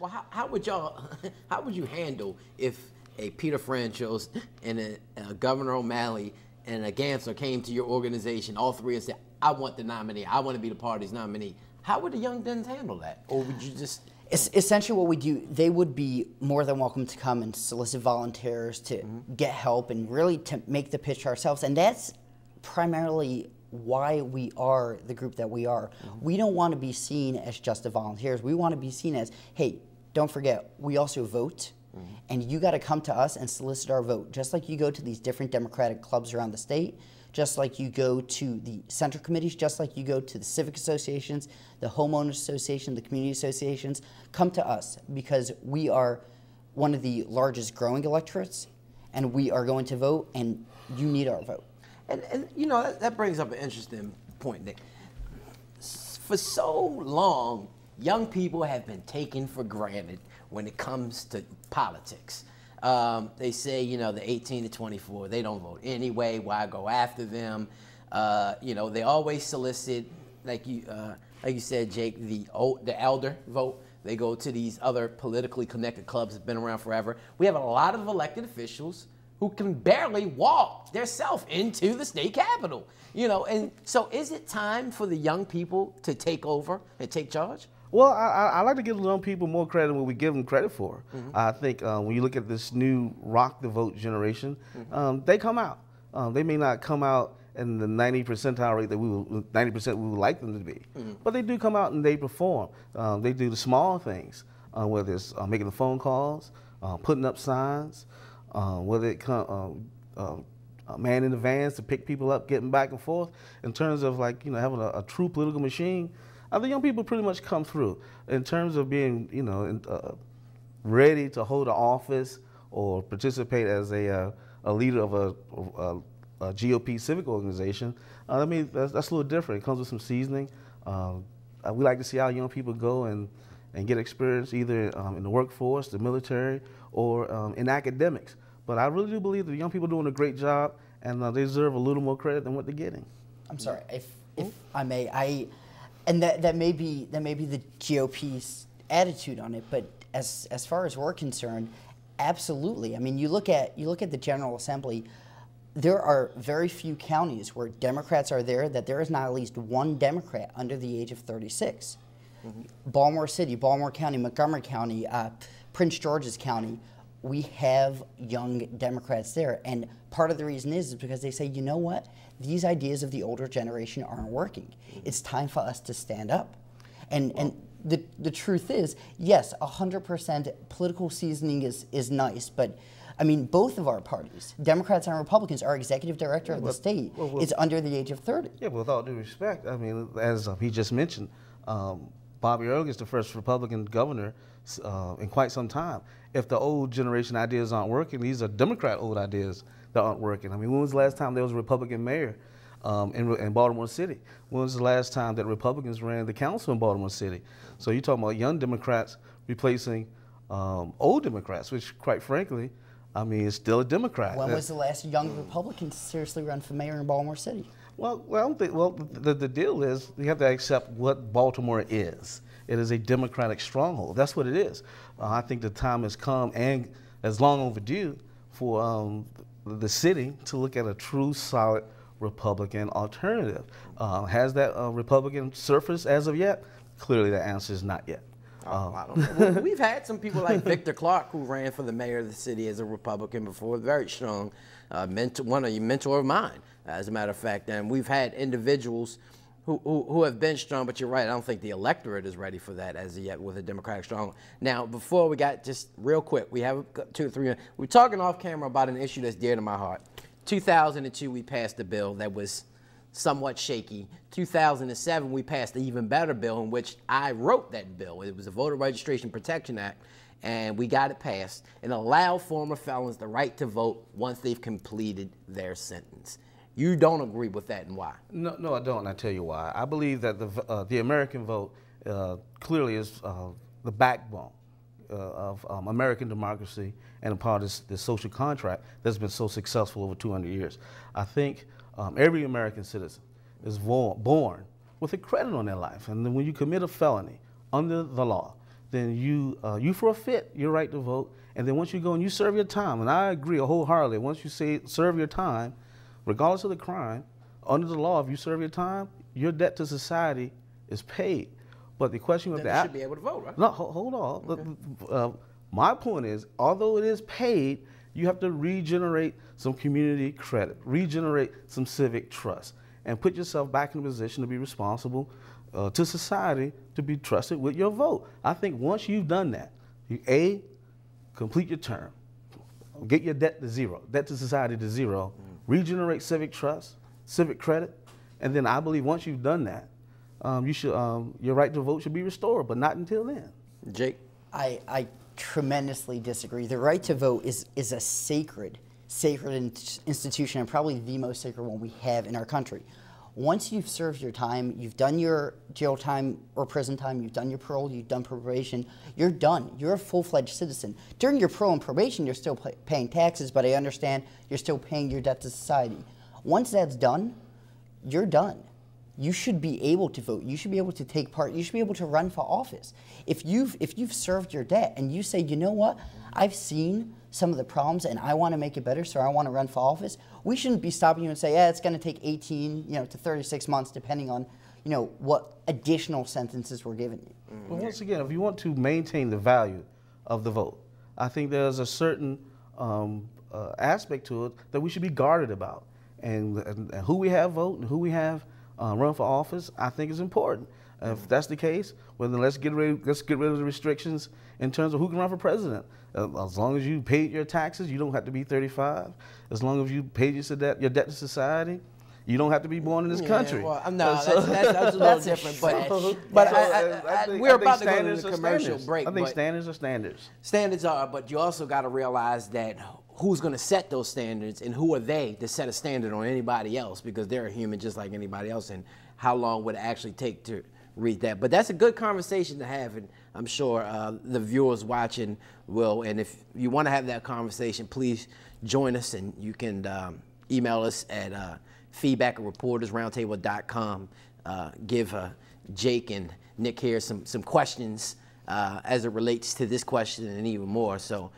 Well, how would y'all, how would you handle if a Peter Franchos and a Governor O'Malley and a Gantzer came to your organization, all three, and said, I want the nominee, I want to be the party's nominee? How would the Young Dems handle that? Or would you just... Essentially what we do, they would be more than welcome to come and solicit volunteers to get help and really to make the pitch ourselves. And that's primarily why we are the group that we are. We don't want to be seen as just the volunteers. We want to be seen as, hey, don't forget, we also vote, and you got to come to us and solicit our vote. Just like you go to these different Democratic clubs around the state, just like you go to the central committees, just like you go to the civic associations, the homeowners association, the community associations, come to us because we are one of the largest growing electorates, and we are going to vote, and you need our vote. And you know, that brings up an interesting point, Nick. For so long, young people have been taken for granted when it comes to politics. They say, you know, the 18 to 24, they don't vote anyway. Why go after them? You know, they always solicit, like you said, Jake, the elder vote. They go to these other politically connected clubs that's been around forever. We have a lot of elected officials who can barely walk themselves into the state capitol. You know, and so is it time for the young people to take over and take charge? Well, I like to give young people more credit than what we give them credit for. I think when you look at this new rock the vote generation, they come out. They may not come out in the 90 percentile rate that 90% we would like them to be, but they do come out and they perform. They do the small things, whether it's making the phone calls, putting up signs, whether it man in the vans to pick people up, getting back and forth. In terms of, like, you know, having a true political machine, the young people pretty much come through. In terms of being, you know, ready to hold an office or participate as a leader of a GOP civic organization, I mean, that's a little different. It comes with some seasoning. We like to see our young people go and get experience either in the workforce, the military, or in academics. But I really do believe that the young people are doing a great job, and they deserve a little more credit than what they're getting. I'm sorry, if I may, and that may be the GOP's attitude on it, but as far as we're concerned, absolutely. I mean, you look at the General Assembly. There are very few counties where Democrats are there that there is not at least one Democrat under the age of 36. Baltimore City, Baltimore County, Montgomery County, Prince George's County, we have young Democrats there. And part of the reason is because they say, you know what? These ideas of the older generation aren't working. It's time for us to stand up. And the truth is, yes, 100% political seasoning is nice, but I mean, both of our parties, Democrats and Republicans, our executive director of the state is under the age of 30. Yeah, with all due respect, I mean, as he just mentioned, Bobby Earl is the first Republican governor in quite some time. If the old generation ideas aren't working, these are Democrat old ideas that aren't working. I mean, when was the last time there was a Republican mayor in Baltimore City? When was the last time that Republicans ran the council in Baltimore City? So you're talking about young Democrats replacing old Democrats, which, quite frankly, I mean, is still a Democrat. When was the last young Republican to seriously run for mayor in Baltimore City? Well, I don't think. Well, the deal is you have to accept what Baltimore is. It is a Democratic stronghold. That's what it is. I think the time has come, and is long overdue, for the city to look at a true, solid Republican alternative. Has that Republican surfaced as of yet? Clearly, the answer is not yet. I don't know. Well, we've had some people like Victor Clark, who ran for the mayor of the city as a Republican before, very strong mentor of mine, as a matter of fact. And we've had individuals who have been strong, but you're right, I don't think the electorate is ready for that as yet with a Democratic stronghold. Now, before we got, just real quick, we have 2 or 3 minutes. We're talking off camera about an issue that's dear to my heart. 2002, we passed a bill that was somewhat shaky. 2007, we passed an even better bill in which I wrote that bill. It was the Voter Registration Protection Act, and we got it passed and allowed former felons the right to vote once they've completed their sentence. You don't agree with that, and why? No, I don't, and I'll tell you why. I believe that the American vote clearly is the backbone of American democracy and a part of this social contract that's been so successful over 200 years. I think every American citizen is born with a credit on their life, and then when you commit a felony under the law, then you forfeit your right to vote. And then once you go and you serve your time, and I agree wholeheartedly, once you serve your time, regardless of the crime, under the law, if you serve your time, your debt to society is paid. But the question with Then you should be able to vote, right? No, hold on. Okay. My point is, although it is paid, you have to regenerate some community credit, regenerate some civic trust, and put yourself back in a position to be responsible to society, to be trusted with your vote. I think once you've done that, you complete your term, get your debt to zero, debt to society to zero, regenerate civic trust, civic credit, and then I believe once you've done that, your right to vote should be restored, but not until then. Jake? I tremendously disagree. The right to vote is a sacred institution, and probably the most sacred one we have in our country. Once you've served your time, you've done your jail time or prison time, you've done your parole, you've done probation, you're done. You're a full-fledged citizen. During your parole and probation, you're still paying taxes, but I understand you're still paying your debt to society. Once that's done, you're done. You should be able to vote. You should be able to take part. You should be able to run for office. If you've served your debt and you say, you know what, I've seen some of the problems and I want to make it better, so I want to run for office, we shouldn't be stopping you and say, yeah, it's going to take 18 to 36 months depending on what additional sentences were given you. Well, once again, if you want to maintain the value of the vote, I think there's a certain aspect to it that we should be guarded about. And who we have vote and who we have run for office, I think is important. If that's the case, well then let's get rid of the restrictions in terms of who can run for president. As long as you paid your taxes, you don't have to be 35. As long as you paid your debt to society, you don't have to be born in this country. Well, no, that's a little different. But we're about to go to the commercial break. I think standards are standards. Standards are, but you also got to realize that who's going to set those standards and who are they to set a standard on anybody else, because they're a human just like anybody else, and how long would it actually take to read that? But that's a good conversation to have, and I'm sure the viewers watching will. And if you want to have that conversation, please join us, and you can email us at feedback@reportersroundtable.com. Give Jake and Nick here some questions as it relates to this question and even more. So.